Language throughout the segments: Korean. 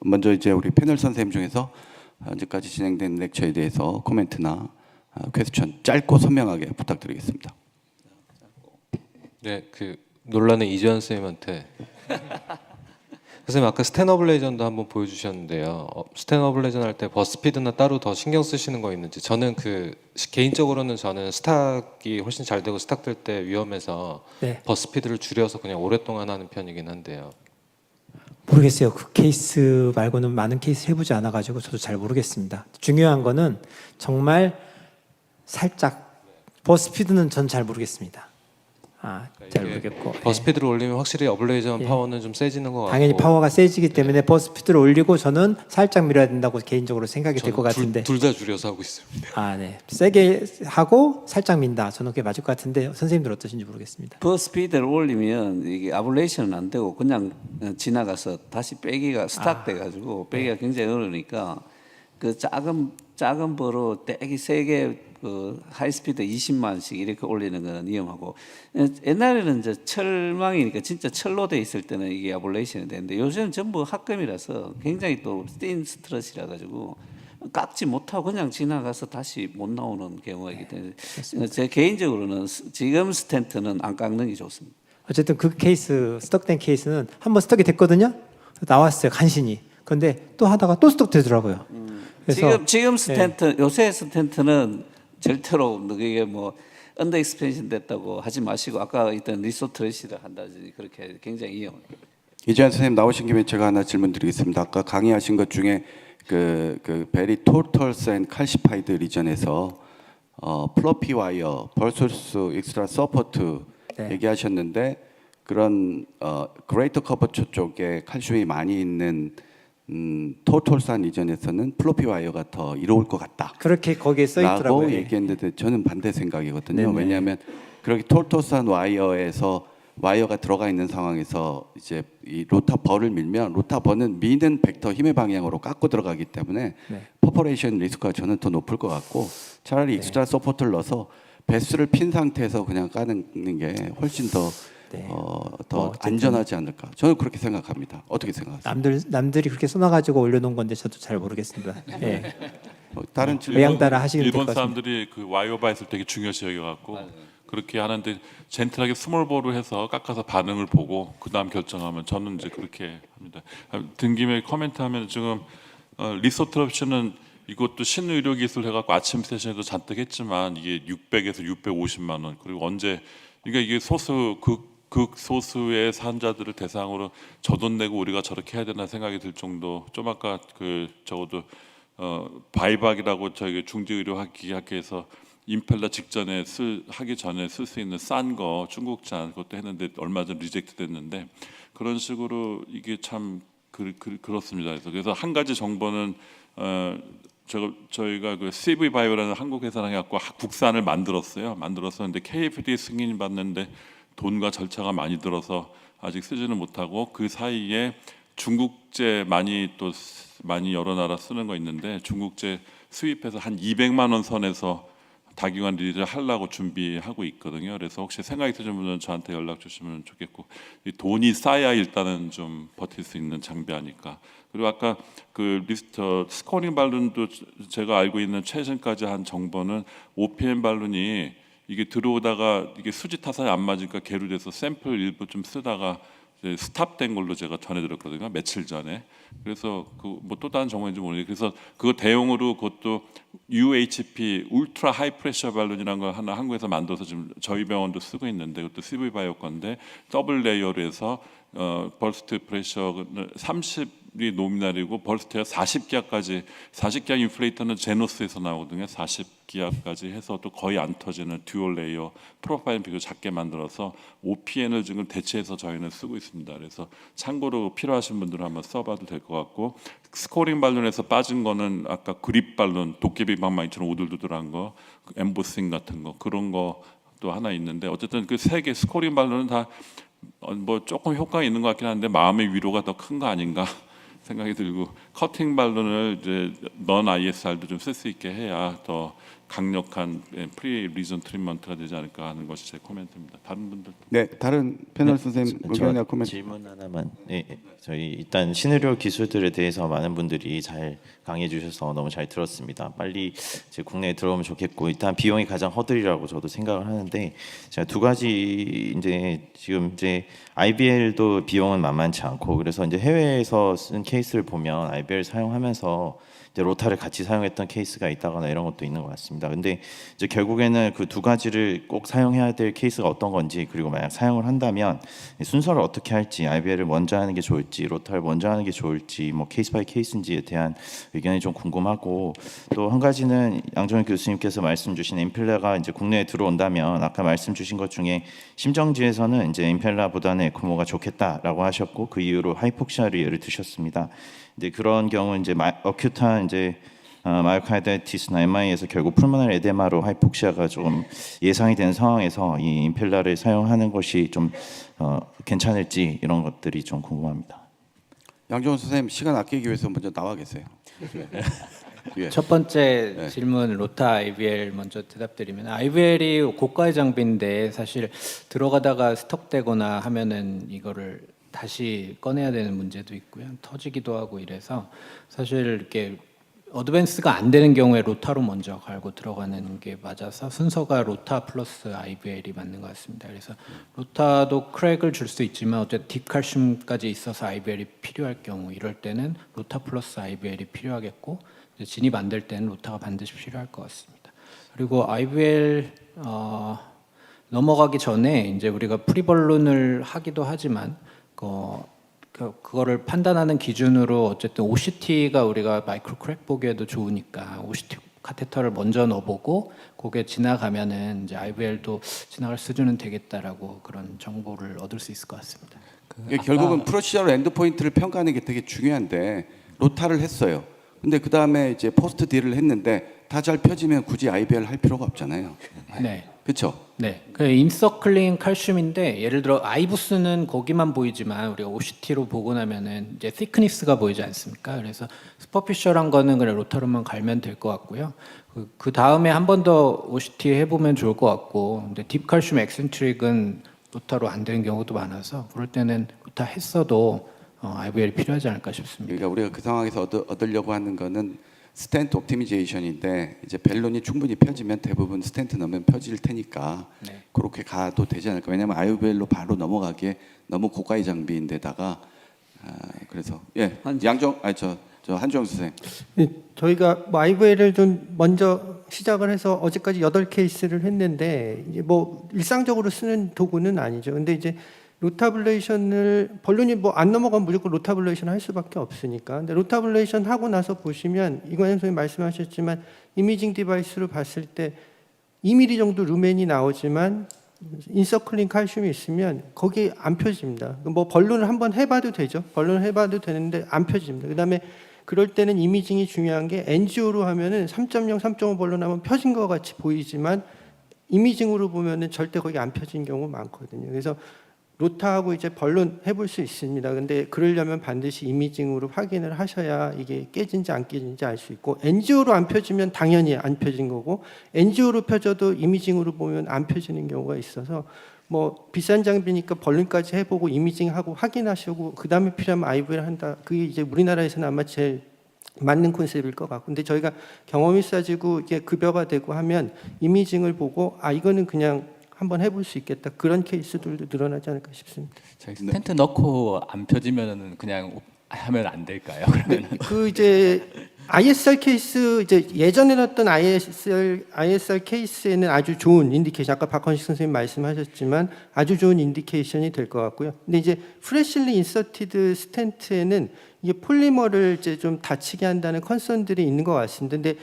먼저 이제 우리 패널 선생님 중에서 현재까지 진행된 렉처에 대해서 코멘트나 퀘스천 짧고 선명하게 부탁드리겠습니다. 네, 그 논란의 이재현 선생님한테 선생님 아까 스탠업 레전드 한번 보여주셨는데요. 스탠업 레전드 할 때 버스피드나 따로 더 신경 쓰시는 거 있는지. 저는 개인적으로는 저는 스탁이 훨씬 잘 되고 스탁될 때 위험해서 네. 버스피드를 줄여서 그냥 오랫동안 하는 편이긴 한데요. 모르겠어요. 그 케이스 말고는 많은 케이스 해보지 않아가지고 저도 잘 모르겠습니다. 중요한 거는 정말 살짝 버스피드는 전 잘 모르겠습니다. 잘 모르겠고 버스피드를 올리면 확실히 어블레이전 파워는 좀 세지는 것 같고 당연히 파워가 세지기 때문에 버스피드를 올리고 저는 살짝 밀어야 된다고 개인적으로 생각이 될 것 같은데 둘 다 줄여서 하고 있습니다. 네. 세게 하고 살짝 민다. 저는 그게 맞을 것 같은데 선생님들 어떠신지 모르겠습니다. 버스피드를 올리면 이게 아블레이션은 안 되고 그냥 지나가서 다시 빼기가 스탁돼가지고 빼기가 굉장히 어려우니까 그 작은 버로 되게 세게 그 하이스피드 20만씩 이렇게 올리는 건 위험하고 옛날에는 이제 철망이니까 진짜 철로 돼 있을 때는 이게 아블레이션이 되는데 요즘은 전부 합금이라서 굉장히 또 틴 스트럿이라 가지고 깎지 못하고 그냥 지나가서 다시 못 나오는 경우가 있기 때문에 제 개인적으로는 지금 스텐트는 안 깎는 게 좋습니다. 어쨌든 그 케이스 스톡된 케이스는 한번 스톡이 됐거든요. 나왔어요 간신히. 그런데 또 하다가 또 스톡 되더라고요. 그래서 지금 스텐트 요새 스텐트는 절대로 이게 뭐 언더 익스펜션 됐다고 하지 마시고 아까 있던 리소트레시를 한다든지 그렇게 굉장히 위험합니다. 이재현 선생님 나오신 김에 제가 하나 질문드리겠습니다. 아까 강의하신 것 중에 그 베리 토털스 앤 칼시파이드 리전에서 플로피 와이어, 벌소스 익스트라 서포트 얘기하셨는데 그런 그레이터 커버처 쪽에 칼슘이 많이 있는 토털산 이전에서는 플로피 와이어가 더 이로울 것 같다. 그렇게 거기에 써 있더라고요. 라고 얘기했는데 저는 반대 생각이거든요. 네네. 왜냐하면 그렇게 토털산 와이어에서 와이어가 들어가 있는 상황에서 이제 이 로타버를 밀면 로타버는 미는 벡터 힘의 방향으로 깎고 들어가기 때문에 퍼포레이션 리스크가 저는 더 높을 것 같고 차라리 익스트라 서포트를 넣어서 배수를 핀 상태에서 그냥 까는 게 훨씬 더 안전하지 않을까. 저는 그렇게 생각합니다. 어떻게 생각하세요? 남들이 그렇게 써놔가지고 올려놓은 건데 저도 잘 모르겠습니다. 다른 질문. 외양 따라 하시면 될 것 일본 같습니다. 사람들이 그 와이어 바이스를 되게 중요시 여겨갖고 그렇게 하는데 젠틀하게 스몰볼을 해서 깎아서 반응을 보고 그 다음 결정하면 저는 이제 그렇게 합니다. 든 김에 코멘트하면 지금 리소트럽션은 이것도 신의료 기술 해갖고 아침 세션에도 잔뜩 했지만 이게 600에서 650만 원 그리고 언제 그러니까 이게 소수 극소수의 산자들을 대상으로 저 돈 내고 우리가 저렇게 해야 되나 생각이 들 정도 좀 아까 그 적어도 바이박이라고 저희 중지의료학회에서 임펠러 직전에 하기 전에 쓸 수 있는 싼 거 중국산 그것도 했는데 얼마 전 리젝트 됐는데 그런 식으로 이게 참 그렇습니다. 그래서 한 가지 정보는 저희가 그 CV 바이오라는 한국 회사랑 해갖고 국산을 만들었었는데 KFD 승인 받는데 돈과 절차가 많이 들어서 아직 쓰지는 못하고 그 사이에 중국제 많이 여러 나라 쓰는 거 있는데 중국제 수입해서 한 200만 원 선에서 다기관 리리를 하려고 준비하고 있거든요. 그래서 혹시 생각이 드시는 분은 저한테 연락 주시면 좋겠고 이 돈이 쌓야 일단은 좀 버틸 수 있는 장비 아닐까. 그리고 아까 그 스코링 발룬도 제가 알고 있는 최근까지 한 정보는 OPM 발룬이 이게 들어오다가 이게 수지 타산이 안 맞으니까 계류돼서 샘플 일부 좀 쓰다가 스탑된 걸로 제가 전해드렸거든요. 며칠 전에. 그래서 그 뭐 또 다른 정보인지 모르겠는데 그래서 그거 대용으로 그것도 UHP 울트라 하이 프레셔 발룬이라는 걸 하나 한국에서 만들어서 지금 저희 병원도 쓰고 있는데 그것도 CV 바이오 건데 더블 레이어로 해서 벌스트 프레셔는 30이 노미널이고 벌스트가 40기압까지 40기압 인플레이터는 제노스에서 나오거든요. 40기압까지 해서 또 거의 안 터지는 듀얼 레이어 프로파일 비교 작게 만들어서 OPN을 지금 대체해서 저희는 쓰고 있습니다. 그래서 참고로 필요하신 분들은 한번 써봐도 될 것 같고 스코링 발룬에서 빠진 거는 아까 그립 발룬 도깨비 방망이처럼 오들도들한 거 엠보싱 같은 거 그런 거 또 하나 있는데 어쨌든 그 세 개 스코링 발룬은 다 뭐 조금 효과가 있는 것 같긴 한데 마음의 위로가 더 큰 거 아닌가 생각이 들고 커팅 발룬을 이제 넌 ISR도 좀 쓸 수 있게 해야 더 강력한 프리 리전 트리트먼트가 되지 않을까 하는 것이 제 코멘트입니다. 다른 분들 네, 다른 패널 선생님 의견이나 코멘트. 질문 하나만. 네, 저희 일단 신의료 기술들에 대해서 많은 분들이 잘 강의해 주셔서 너무 잘 들었습니다. 빨리 이제 국내에 들어오면 좋겠고 일단 비용이 가장 허들이라고 저도 생각을 하는데 제가 두 가지 이제 지금 이제 IBL도 비용은 만만치 않고 그래서 이제 해외에서 쓴 케이스를 보면 IBL 사용하면서 이제 로타를 같이 사용했던 케이스가 있다거나 이런 것도 있는 것 같습니다. 근데 이제 결국에는 그 두 가지를 꼭 사용해야 될 케이스가 어떤 건지 그리고 만약 사용을 한다면 순서를 어떻게 할지 IBL을 먼저 하는 게 좋을지 로타를 먼저 하는 게 좋을지 뭐 케이스 바이 케이스인지에 대한 의견이 좀 궁금하고 또 한 가지는 양정일 교수님께서 말씀 주신 임펠라가 이제 국내에 들어온다면 아까 말씀 주신 것 중에 심정지에서는 이제 임펠라보다는 에크모가 좋겠다라고 하셨고 그 이유로 하이폭시아를 예를 드셨습니다. 근데 그런 경우 이제 어큐트한 이제 마이오카이다이티스나 MI에서 결국 풀모널 에데마로 하이폭시아가 조금 예상이 되는 상황에서 이 임펠라를 사용하는 것이 좀 괜찮을지 이런 것들이 좀 궁금합니다. 양정훈 선생님 시간 아끼기 위해서 먼저 나와 계세요. 예. 첫 번째 질문 로타 IBL 먼저 대답드리면 IBL이 고가의 장비인데 사실 들어가다가 스톱되거나 하면은 이거를 다시 꺼내야 되는 문제도 있고요. 터지기도 하고 이래서 사실 이렇게 어드밴스가 안 되는 경우에 로타로 먼저 갈고 들어가는 게 맞아서 순서가 로타 플러스 IBL이 맞는 것 같습니다. 그래서 로타도 크랙을 줄 수 있지만 어쨌든 딥칼슘까지 있어서 IBL이 필요할 경우 이럴 때는 로타 플러스 IBL이 필요하겠고 진입 안 될 때는 로타가 반드시 필요할 것 같습니다. 그리고 IBL 넘어가기 전에 이제 우리가 프리벌룬을 하기도 하지만 그거를 판단하는 기준으로 어쨌든 OCT가 우리가 마이크로 크랙 보기에도 좋으니까 OCT 카테터를 먼저 넣어보고 그게 지나가면은 이제 IBL도 지나갈 수준은 되겠다라고 그런 정보를 얻을 수 있을 것 같습니다. 이게 결국은 프로시저럴 엔드포인트를 평가하는 게 되게 중요한데 로타를 했어요. 근데 그 다음에 이제 포스트 딜을 했는데 다 잘 펴지면 굳이 IBL 할 필요가 없잖아요. 네. 그렇죠? 네, 그 인서클링 칼슘인데 예를 들어 아이부스는 거기만 보이지만 우리가 OCT로 보고 나면은 이제 thickness가 보이지 않습니까? 그래서 슈퍼피셜한 거는 그냥 로타로만 갈면 될 것 같고요. 그 다음에 한 번 더 OCT 해보면 좋을 것 같고, 근데 딥칼슘 엑센트릭은 로타로 안 되는 경우도 많아서 그럴 때는 로타 했어도 IVL이 필요하지 않을까 싶습니다. 그러니까 우리가 그 상황에서 얻으려고 하는 거는 스텐트 옵티미제이션인데 이제 벨론이 충분히 펴지면 대부분 스텐트 넣으면 펴질 테니까 네. 그렇게 가도 되지 않을까. 왜냐하면 IVL로 바로 넘어가기에 너무 고가의 장비인데다가 그래서 저 한주영 선생. 네, 저희가 뭐 IVL을 좀 먼저 시작을 해서 어제까지 8케이스를 했는데 이제 뭐 일상적으로 쓰는 도구는 아니죠. 근데 이제 로타블레이션을 벌룬이 뭐 안 넘어가면 무조건 로타블레이션 할 수밖에 없으니까. 근데 로타블레이션 하고 나서 보시면 이관영 선생님 말씀하셨지만 이미징 디바이스로 봤을 때 2mm 정도 루멘이 나오지만 인서클링 칼슘이 있으면 거기 안 펴집니다. 뭐 벌룬을 한번 해봐도 되죠. 벌룬을 해봐도 되는데 안 펴집니다. 그다음에 그럴 때는 이미징이 중요한 게 NGO로 하면은 3.0, 3.5 벌룬 하면 펴진 것 같이 보이지만 이미징으로 보면은 절대 거기 안 펴진 경우 많거든요. 그래서 로타하고 이제 벌룬 해볼 수 있습니다. 근데 그러려면 반드시 이미징으로 확인을 하셔야 이게 깨진지 안 깨진지 알 수 있고 NGO로 안 펴지면 당연히 안 펴진 거고 NGO로 펴져도 이미징으로 보면 안 펴지는 경우가 있어서 뭐 비싼 장비니까 벌룬까지 해보고 이미징하고 확인하시고 그 다음에 필요하면 IVL 한다. 그게 이제 우리나라에서는 아마 제일 맞는 콘셉트일 것 같고 근데 저희가 경험이 쌓이고 이게 급여가 되고 하면 이미징을 보고 이거는 그냥 한번 해볼 수 있겠다. 그런 케이스들도 늘어나지 않을까 싶습니다. 스텐트 넣고 안 펴지면은 그냥 하면 안 될까요? 그러면 그 이제 ISR 케이스 이제 예전에 넣었던 ISR 케이스에는 아주 좋은 인디케이션. 아까 박헌식 선생님 말씀하셨지만 아주 좋은 인디케이션이 될 것 같고요. 근데 이제 프레실리 인서티드 스텐트에는 이게 폴리머를 이제 좀 다치게 한다는 컨선들이 있는 것 같습니다. 근데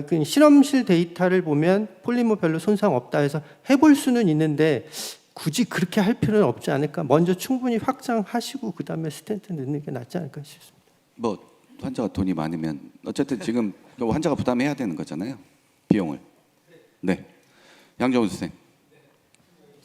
그 실험실 데이터를 보면 폴리머 별로 손상 없다 해서 해볼 수는 있는데 굳이 그렇게 할 필요는 없지 않을까. 먼저 충분히 확장하시고 그 다음에 스텐트 넣는 게 낫지 않을까 싶습니다. 뭐 환자가 돈이 많으면 어쨌든 지금 환자가 부담해야 되는 거잖아요. 비용을. 네. 양정훈 선생.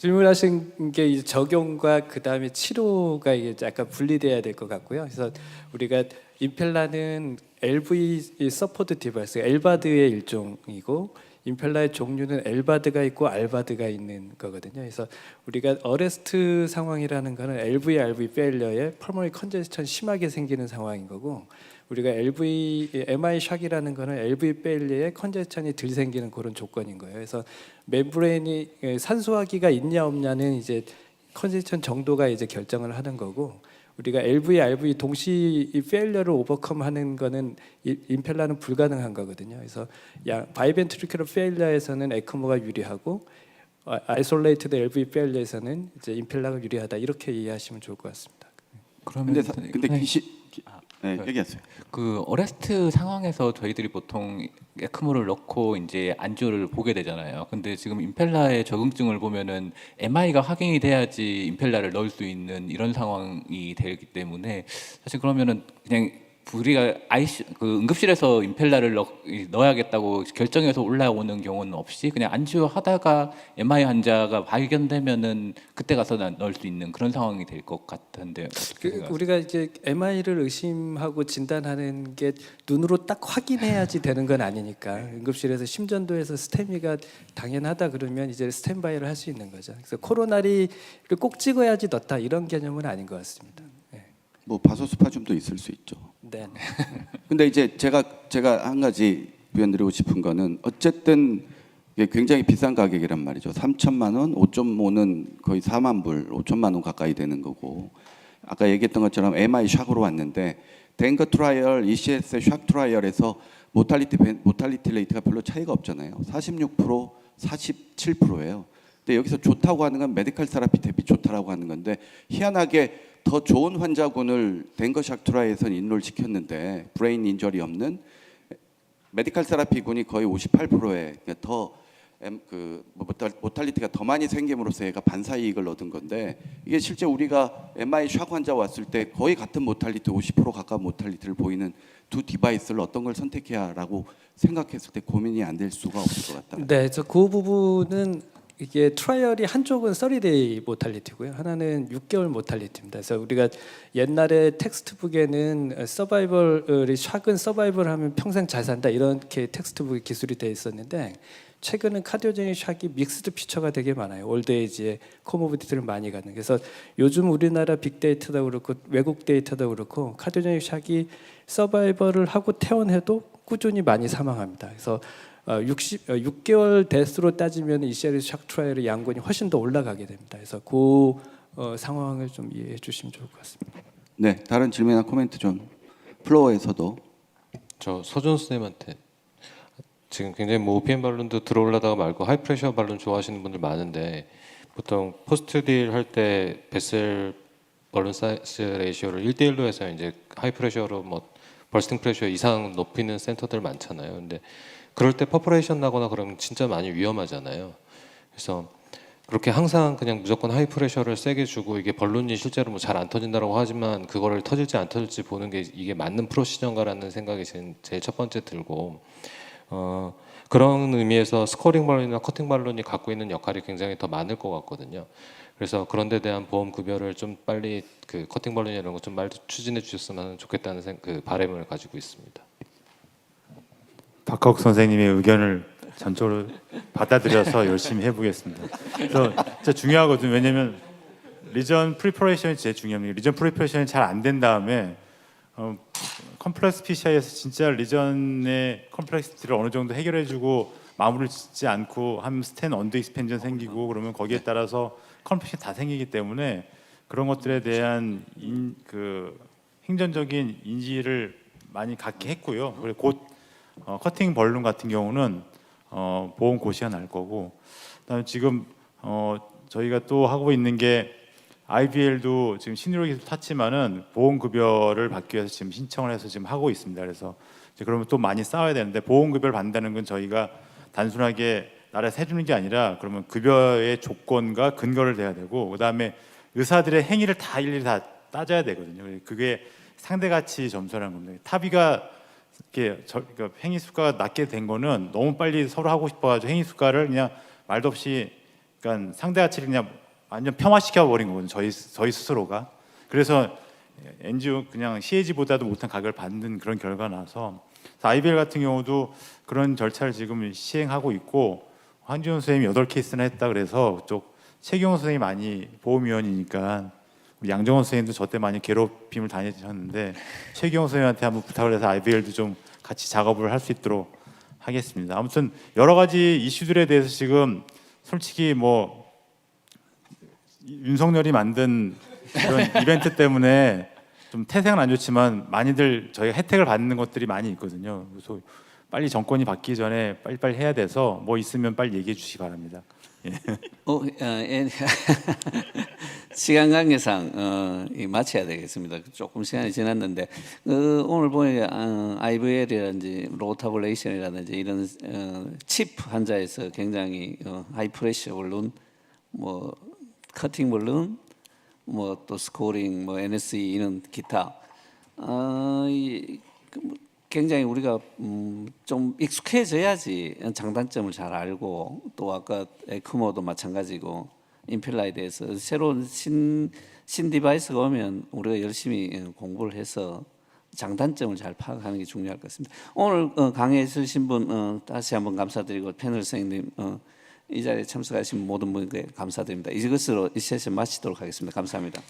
질문하신 게 이제 적용과 그 다음에 치료가 이게 약간 분리돼야 될 것 같고요. 그래서 우리가 임펠라는 LV 서포트 디바이스, 엘바드의 일종이고 임펠라의 종류는 엘바드가 있고 알바드가 있는 거거든요. 그래서 우리가 어레스트 상황이라는 거는 LV 페일러에 펄모너리 컨제스천 심하게 생기는 상황인 거고, 우리가 MI 샥이라는 거는 LV 페일러에 컨제스천이 덜 생기는 그런 조건인 거예요. 그래서 멤브레인이 산소화기가 있냐 없냐는 이제 컨제스천 정도가 이제 결정을 하는 거고, 우리가 RV 동시 이 페일러를 오버컴하는 거는 임펠라는 불가능한 거거든요. 그래서 바이벤트리큘러 페일러에서는 에크모가 유리하고 아이솔레이트드 LV 페일러에서는 이제 임펠라가 유리하다, 이렇게 이해하시면 좋을 것 같습니다. 그러면 근데 네, 얘기하세요. 그 어레스트 상황에서 저희들이 보통 에크모를 넣고 이제 안주를 보게 되잖아요. 근데 지금 임펠라의 적응증을 보면은 MI가 확인이 돼야지 임펠라를 넣을 수 있는 이런 상황이 되기 때문에 사실 그러면은 그냥 우리가 그 응급실에서 임펠라를 넣어야겠다고 결정해서 올라오는 경우는 없이 그냥 안주하다가 MI 환자가 발견되면은 그때 가서 넣을 수 있는 그런 상황이 될 것 같은데 어떻게 생각하세요? 우리가 이제 MI를 의심하고 진단하는 게 눈으로 딱 확인해야지 되는 건 아니니까, 응급실에서 심전도에서 스테미가 당연하다 그러면 이제 스탠바이를 할 수 있는 거죠. 그래서 코로나리를 꼭 찍어야지 넣다, 이런 개념은 아닌 것 같습니다. 뭐 바소스파즘도 있을 수 있죠. 네. 근데 이제 제가 한 가지 부연드리고 싶은 거는, 어쨌든 이게 굉장히 비싼 가격이란 말이죠. 3천만 원, 5.5는 거의 4만 불, 5천만 원 가까이 되는 거고, 아까 얘기했던 것처럼 MI 샥으로 왔는데 댕거 트라이얼, ECS 샥 트라이얼에서 모탈리티 레이트가 별로 차이가 없잖아요. 46%, 47%예요. 근데 여기서 좋다고 하는 건 메디컬 세라피 대비 좋다라고 하는 건데, 희한하게 더 좋은 환자군을 댕거 샥 트라이에서는 인롤 시켰는데 브레인 인저리 없는 메디컬 세라피군이 거의 58%에 더 모탈리티가 더 많이 생김으로써 얘가 반사 이익을 얻은 건데, 이게 실제 우리가 MI 샥 환자 왔을 때 거의 같은 모탈리티, 50% 가까운 모탈리티를 보이는 두 디바이스를 어떤 걸 선택해야라고 생각했을 때 고민이 안 될 수가 없을 것 같다. 네, 그래서 그 부분은 이게 트라이얼이 한쪽은 30데이 모탈리티고요, 하나는 6개월 모탈리티입니다. 그래서 우리가 옛날에 텍스트북에는 서바이벌이 샥은 서바이벌하면 평생 잘 산다, 이렇게 텍스트북 기술이 돼 있었는데, 최근은 카디오제닉 샥이 믹스드 피처가 되게 많아요. 올드에이지에 코모비디티를 많이 갖는. 그래서 요즘 우리나라 빅데이터도 그렇고 외국 데이터도 그렇고 카디오제닉 샥이 서바이벌을 하고 퇴원해도 꾸준히 많이 사망합니다. 그래서 6개월 데스로 따지면 이 시리즈 샥 트라이얼의 양군이 훨씬 더 올라가게 됩니다. 그래서 그 상황을 좀 이해해 주시면 좋을 것 같습니다. 네, 다른 질문이나 코멘트 좀 플로어에서도. 저 서준 선생님한테 지금 굉장히 뭐 OPM 발론도 들어올라다가 말고 하이 프레셔 발론 좋아하시는 분들 많은데, 보통 포스트 딜 할 때 베셀 발론 사이즈 레이시오를 1대1로 해서 이제 하이 프레셔로 뭐 버스팅 프레셔 이상 높이는 센터들 많잖아요. 근데 그럴 때 퍼포레이션 나거나 그러면 진짜 많이 위험하잖아요. 그래서 그렇게 항상 그냥 무조건 하이 프레셔를 세게 주고 이게 벌룬이 실제로 뭐 잘 안 터진다라고 하지만 그거를 터질지 안 터질지 보는 게 이게 맞는 프로시저인가라는 생각이 제일 첫 번째 들고, 그런 의미에서 스코링 발론이나 커팅 발론이 갖고 있는 역할이 굉장히 더 많을 것 같거든요. 그래서 그런 데 대한 보험 급여를 좀 빨리 그 커팅 발론 이런 거 좀 빨리 추진해 주셨으면 좋겠다는 그 바람을 가지고 있습니다. 박학 선생님의 의견을 전적으로 받아들여서 열심히 해보겠습니다. 그래서 진짜 중요하거든요. 왜냐하면 리전 프리퍼레이션이 제일 중요합니다. 리전 프리퍼레이션이 잘 안 된 다음에 컴플렉스 PCI에서 진짜 리전의 컴플렉시티를 어느 정도 해결해주고 마무리를 짓지 않고 하면 스텐 언더 익스펜전 생기고 그러면 거기에 따라서 컴플렉시티 다 생기기 때문에 그런 것들에 대한 행정적인 인지를 많이 갖게 했고요. 그리고 곧 커팅 벌룬 같은 경우는 보험 고시가 날 거고, 그다음에 지금 저희가 또 하고 있는 게 IVL도 지금 신의료 기술 탔지만은 보험 급여를 받기 위해서 지금 신청을 해서 지금 하고 있습니다. 그래서 이제 그러면 또 많이 싸워야 되는데, 보험 급여를 받는다는 건 저희가 단순하게 나라에서 해주는 게 아니라 그러면 급여의 조건과 근거를 대야 되고, 그다음에 의사들의 행위를 다 일일이 다 따져야 되거든요. 그게 상대가치 점수라는 겁니다. 타비가 이렇게 그러니까 행위 수가가 낮게 된 거는 너무 빨리 서로 하고 싶어가지고 행위 수가를 그냥 말도 없이 그러니까 상대 가치를 그냥 완전 폄하시켜 버린 거거든요. 저희 스스로가. 그래서 NGO 그냥 CAG보다도 못한 가격을 받는 그런 결과가 나서 IBL 같은 경우도 그런 절차를 지금 시행하고 있고 한지원 선생님이 8케이스나 했다 그래서 쪽 최경호 선생님이 많이 보험위원이니까 우리 양정원 선생님도 저 때 많이 괴롭힘을 당하셨는데 최경호 선생님한테 한번 부탁을 해서 IBL도 좀 같이 작업을 할 수 있도록 하겠습니다. 아무튼 여러 가지 이슈들에 대해서 지금 솔직히 뭐 윤석열이 만든 그런 이벤트 때문에 좀 태생은 안 좋지만 많이들 저희가 혜택을 받는 것들이 많이 있거든요. 그래서 빨리 정권이 바뀌기 전에 빨리빨리 해야 돼서 뭐 있으면 빨리 얘기해 주시기 바랍니다. 예. 시간 관계상 마쳐야 되겠습니다. 조금 시간이 지났는데 오늘 보니까 IVL이라든지 로타블레이션이라든지 이런 칩 환자에서 굉장히 하이프레셔 볼룬, 뭐 커팅 볼룬, 뭐 또 스코링, 뭐 NSE 이런 기타 굉장히 우리가 좀 익숙해져야지 장단점을 잘 알고 또 아까 에크모도 마찬가지고 임펠라에 대해서 새로운 신 디바이스가 오면 우리가 열심히 공부를 해서 장단점을 잘 파악하는 게 중요할 것 같습니다. 오늘 강의해 주신 분 다시 한번 감사드리고 패널 선생님 이 자리에 참석하신 모든 분께 감사드립니다. 이것으로 이 세션 마치도록 하겠습니다. 감사합니다.